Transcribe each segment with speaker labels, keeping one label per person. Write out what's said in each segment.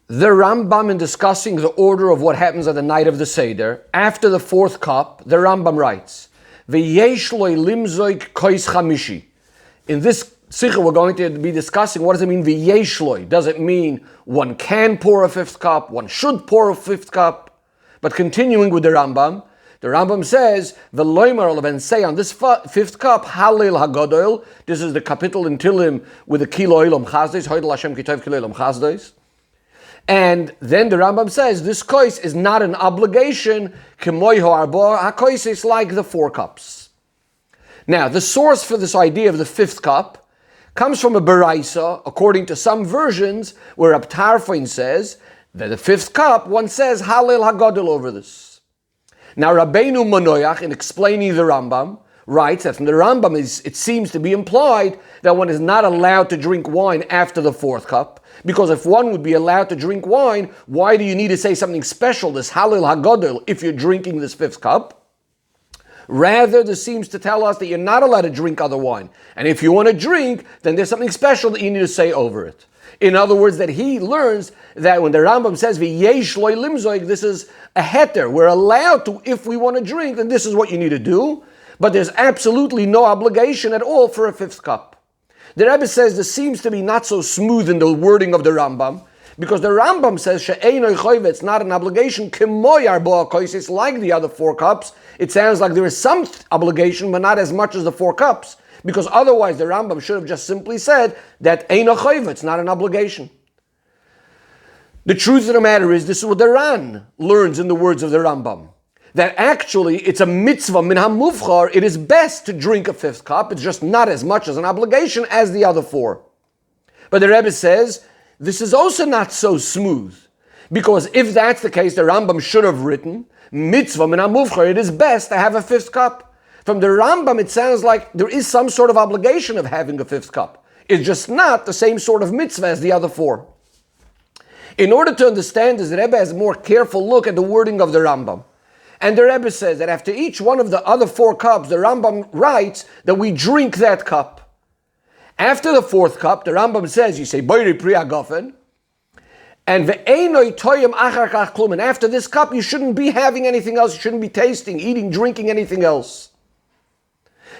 Speaker 1: The Rambam, in discussing the order of what happens on the night of the Seder, after the fourth cup, the Rambam writes, V'yesh loy limzoik kois chamishi. In this sikha, we're going to be discussing what does it mean, v'yesh loy. Does it mean one can pour a fifth cup, one should pour a fifth cup? But continuing with the Rambam says, V'loymar, and say on this fifth cup, Halil HaGodol, this is the capital in Tilim with the Kilo Olam Chazdes, Hoydel Hashem Kitov Kilo Olam Chazdes. And then the Rambam says, this kois is not an obligation, K'moy ho'arbo ha'kois is like the four cups. Now, the source for this idea of the fifth cup comes from a Beraisa, according to some versions, where Rab Tarfon says that the fifth cup, one says Halil HaGodol over this. Now, Rabbeinu Manoach, in explaining the Rambam, writes that from the Rambam it seems to be implied that one is not allowed to drink wine after the fourth cup, because if one would be allowed to drink wine, why do you need to say something special, this Halil HaGodol, if you're drinking this fifth cup? Rather, this seems to tell us that you're not allowed to drink other wine. And if you want to drink, then there's something special that you need to say over it. In other words, that he learns that when the Rambam says, V'yesh loy limzoik, this is a heter. We're allowed to, if we want to drink, then this is what you need to do. But there's absolutely no obligation at all for a fifth cup. The Rebbe says this seems to be not so smooth in the wording of the Rambam, because the Rambam says she'einoi choyve, it's not an obligation, k'moy arbo ha'kois, it's like the other four cups. It sounds like there is some obligation, but not as much as the four cups, because otherwise the Rambam should have just simply said that einoi choyve, it's not an obligation. The truth of the matter is, this is what the Ran learns in the words of the Rambam, that actually it's a mitzvah min hamuvchar, it is best to drink a fifth cup, it's just not as much as an obligation as the other four. But the Rebbe says, this is also not so smooth, because if that's the case, the Rambam should have written, mitzvah min hamuvchar, it is best to have a fifth cup. From the Rambam, it sounds like there is some sort of obligation of having a fifth cup. It's just not the same sort of mitzvah as the other four. In order to understand this, the Rebbe has a more careful look at the wording of the Rambam. And the Rebbe says that after each one of the other four cups, the Rambam writes that we drink that cup. After the fourth cup, the Rambam says, you say, Boiri Pri Agafen, and Ve'enoi Toyim Achar Kach Klum, and after this cup, you shouldn't be having anything else, you shouldn't be tasting, eating, drinking anything else.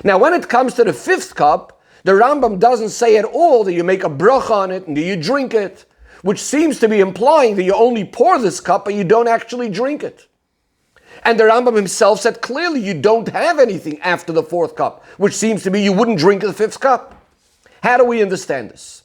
Speaker 1: Now, when it comes to the fifth cup, the Rambam doesn't say at all that you make a bracha on it and that you drink it, which seems to be implying that you only pour this cup, but you don't actually drink it. And the Rambam himself said clearly you don't have anything after the fourth cup, which seems to be you wouldn't drink the fifth cup. How do we understand this?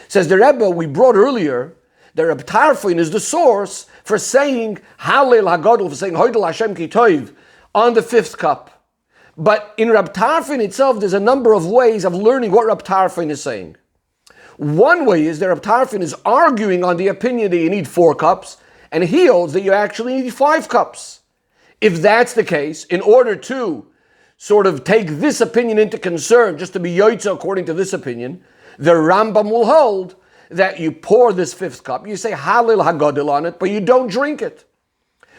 Speaker 1: Says the Rebbe, we brought earlier, the Reb Tarfon is the source for saying Halil HaGodol, for saying Hoydel Hashem Ki Tov on the fifth cup. But in Reb Tarfon itself, there's a number of ways of learning what Reb Tarfon is saying. One way is that Reb Tarfon is arguing on the opinion that you need 4 cups, and he holds that you actually need 5 cups. If that's the case, in order to sort of take this opinion into concern, just to be yoitza according to this opinion, the Rambam will hold that you pour this 5th cup, you say Halil HaGodol on it, but you don't drink it.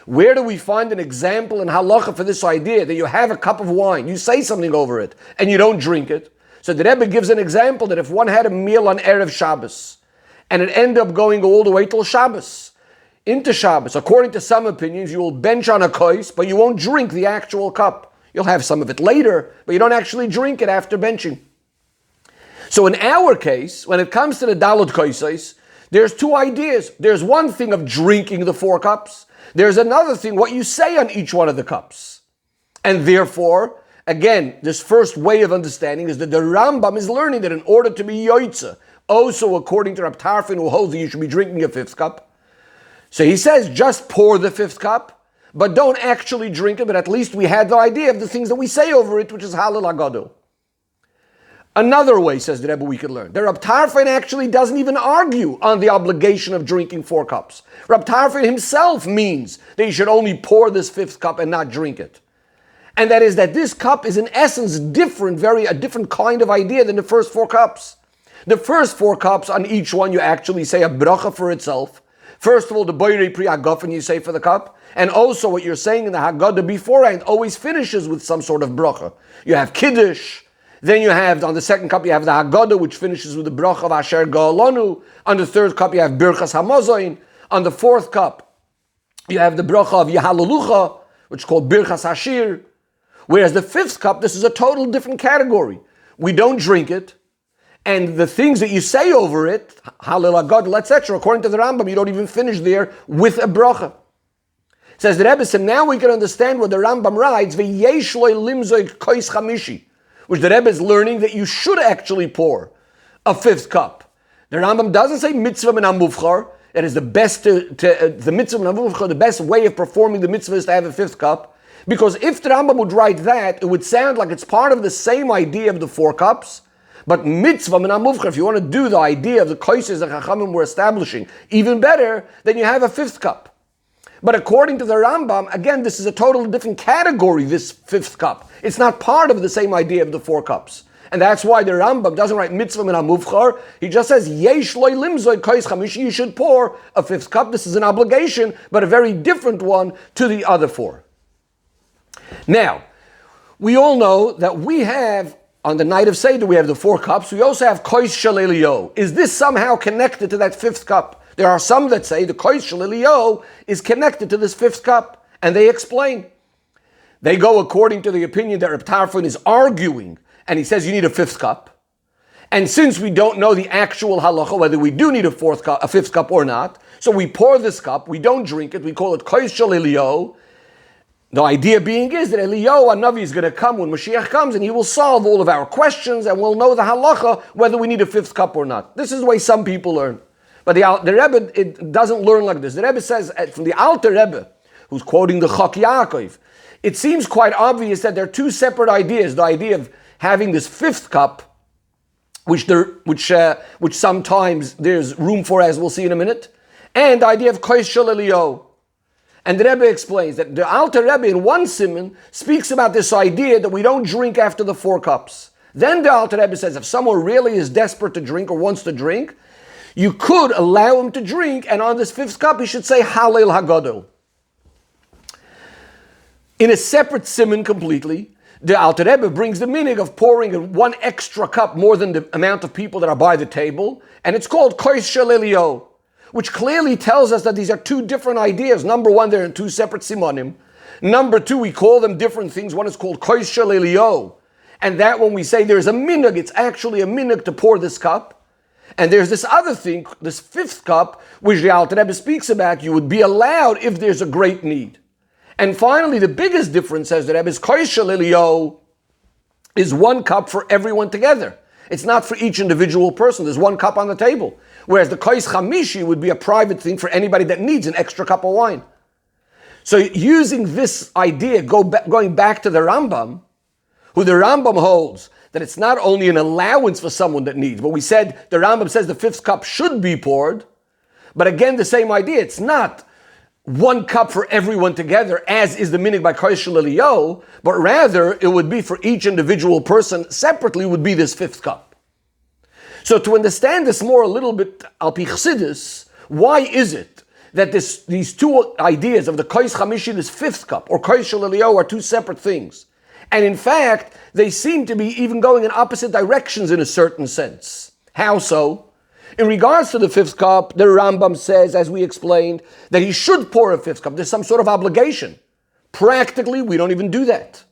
Speaker 1: Where do we find an example in halacha for this idea that you have a cup of wine, you say something over it, and you don't drink it? So the Rebbe gives an example that if one had a meal on Erev Shabbos, and it ended up going all the way till Shabbos, into Shabbos, according to some opinions, you will bench on a kois, but you won't drink the actual cup. You'll have some of it later, but you don't actually drink it after benching. So in our case, when it comes to the dalot koisos, there's 2 ideas. There's one thing of drinking the 4 cups. There's another thing, what you say on each one of the cups. And therefore, again, this first way of understanding is that the Rambam is learning that in order to be yoitza, also according to Rab Tarfon, who holds that you should be drinking a 5th cup, so he says, just pour the 5th cup, but don't actually drink it, but at least we had the idea of the things that we say over it, which is Halil HaGodol. Another way, says the Rebbe, we could learn. The Rab Tarfon actually doesn't even argue on the obligation of drinking 4 cups. Rab Tarfon himself means that you should only pour this 5th cup and not drink it. And that is that this cup is in essence different, a different kind of idea than the first 4 cups. The first 4 cups, on each one you actually say a bracha for itself. First of all, the Boirei Pri Agafen you say for the cup, and also what you're saying in the Haggadah beforehand always finishes with some sort of bracha. You have Kiddush, Then you have, on the second cup, you have the Haggadah, which finishes with the bracha of Asher Ga'alonu. On the third cup, you have Birchas Hamazoin. On the fourth cup, you have the bracha of Yehalalucha, which is called Birchas Hashir. Whereas the fifth cup, this is a total different category. We don't drink it, and the things that you say over it, Halil Haggadah, etc., according to the Rambam, you don't even finish there with a bracha. Says the Rebbe, so now we can understand what the Rambam writes, V'yesh lo limzoik kois chamishi, which the Rebbe is learning that you should actually pour a fifth cup. The Rambam doesn't say mitzvah min hamuvchar. It is the best the mitzvah min hamuvchar, the best way of performing the mitzvah is to have a fifth cup. Because if the Rambam would write that, it would sound like it's part of the same idea of the four cups. But mitzvah min hamuvchar, if you want to do the idea of the koises that Chachamim were establishing, even better, then you have a fifth cup. But according to the Rambam, again, this is a totally different category, this fifth cup. It's not part of the same idea of the four cups. And that's why the Rambam doesn't write mitzvah min hamuvchar. He just says, yesh loy limzoy kois chamishi, you should pour a fifth cup. This is an obligation, but a very different one to the other four. Now, we all know that we have, on the night of Seder, we have the four cups. We also have kois shel Elio. Is this somehow connected to that fifth cup? There are some that say the kois shel Elio is connected to this fifth cup, and they explain. They go according to the opinion that Reb Tarfon is arguing, and he says you need a fifth cup. And since we don't know the actual halacha, whether we do need a fifth cup or not, so we pour this cup, we don't drink it, we call it kois shel Elio. The idea being is that Eliyahu, a Navi, is going to come when Mashiach comes, and he will solve all of our questions, and we'll know the halacha, whether we need a fifth cup or not. This is the way some people learn. But the Rebbe, it doesn't learn like this. The Rebbe says, from the Alter Rebbe, who's quoting the Chag Yaakov, it seems quite obvious that there are two separate ideas. The idea of having this fifth cup, which sometimes there's room for, as we'll see in a minute, and the idea of kois shel Eliyahu. And the Rebbe explains that the Alter Rebbe in one siman speaks about this idea that we don't drink after the four cups. Then the Alter Rebbe says if someone really is desperate to drink or wants to drink, you could allow him to drink, and on this fifth cup he should say Halil Haggadah. In a separate siman completely, the Alter Rebbe brings the meaning of pouring one extra cup more than the amount of people that are by the table, and it's called kois shel Eliyahu, which clearly tells us that these are two different ideas. Number one, they're in two separate simanim. Number two, we call them different things. One is called kois shel Eliyahu, and that when we say there's a minhag, it's actually a minhag to pour this cup. And there's this other thing, this fifth cup, which the Alter Rebbe speaks about, you would be allowed if there's a great need. And finally, the biggest difference, says the Rebbe, is kois shel Eliyahu is one cup for everyone together. It's not for each individual person. There's one cup on the table. Whereas the kois chamishi would be a private thing for anybody that needs an extra cup of wine. So using this idea, going back to the Rambam, who the Rambam holds that it's not only an allowance for someone that needs, but we said, the Rambam says the fifth cup should be poured, but again, the same idea, it's not one cup for everyone together, as is the meaning by kois shel Eliyahu, but rather it would be for each individual person separately would be this fifth cup. So to understand this more a little bit, al pi chassidus, why is it that these two ideas of the kois chamishi, this fifth cup, or kois shel Eliyahu are two separate things? And in fact, they seem to be even going in opposite directions in a certain sense. How so? In regards to the fifth cup, the Rambam says, as we explained, that he should pour a fifth cup. There's some sort of obligation. Practically, we don't even do that.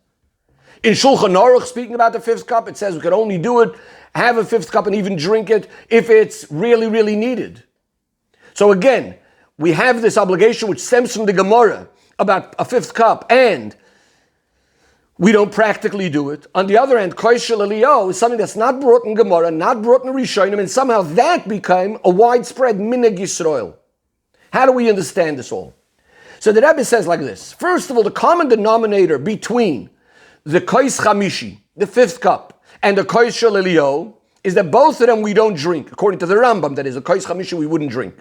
Speaker 1: In Shulchan Aruch, speaking about the fifth cup, it says we could only do it, have a fifth cup and even drink it if it's really, really needed. So again, we have this obligation which stems from the Gemara about a fifth cup, and we don't practically do it. On the other hand, kois shel Eliyahu is something that's not brought in Gemara, not brought in Rishonim, and somehow that became a widespread minhag Yisrael. How do we understand this all? So the Rebbe says like this. First of all, the common denominator between the kois chamishi, the fifth cup, and the kois shel Eliyahu is that both of them we don't drink. According to the Rambam, that is, the kois chamishi we wouldn't drink.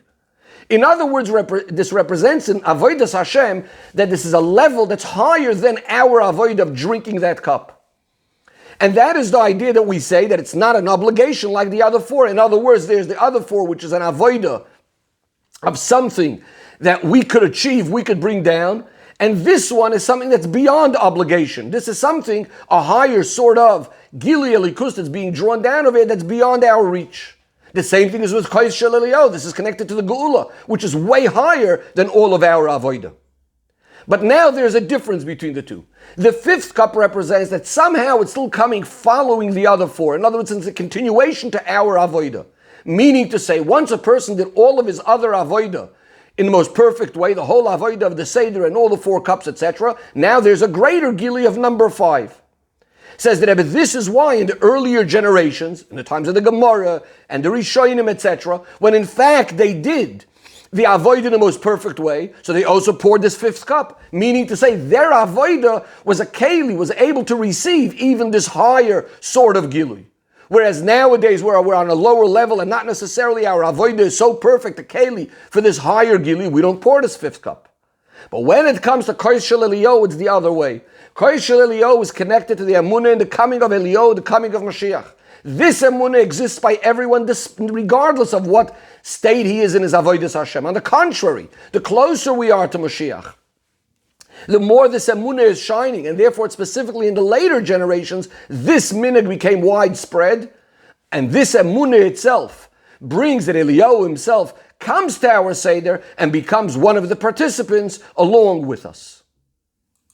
Speaker 1: In other words, this represents in Avodas Hashem that this is a level that's higher than our avoid of drinking that cup. And that is the idea that we say that it's not an obligation like the other four. In other words, there's the other four, which is an avoida of something that we could achieve, we could bring down. And this one is something that's beyond obligation. This is something, a higher sort of Gili Elikus that's being drawn down over here that's beyond our reach. The same thing is with Kois Shel Eliyahu. This is connected to the Geula, which is way higher than all of our Avodah. But now there's a difference between the two. The fifth cup represents that somehow it's still coming following the other four. In other words, it's a continuation to our Avodah. Meaning to say, once a person did all of his other Avodah in the most perfect way, the whole Avodah of the Seder and all the four cups, etc., now there's a greater Gili of number 5. Says that this is why in the earlier generations, in the times of the Gemara and the Rishonim, etc., when in fact they did the avodah in the most perfect way, so they also poured this fifth cup, meaning to say their avodah was a keli, was able to receive even this higher sort of gilui. Whereas nowadays where we're on a lower level and not necessarily our avodah is so perfect, a keli, for this higher gilui, we don't pour this fifth cup. But when it comes to Kois Shel Eliyahu, it's the other way. Kois Shel Eliyahu is connected to the emunah and the coming of Eliyahu, the coming of Mashiach. This emunah exists by everyone, regardless of what state he is in his avodas Hashem. On the contrary, the closer we are to Mashiach, the more this emunah is shining, and therefore specifically in the later generations, this minhag became widespread, and this emunah itself brings that Eliyahu himself comes to our Seder and becomes one of the participants along with us.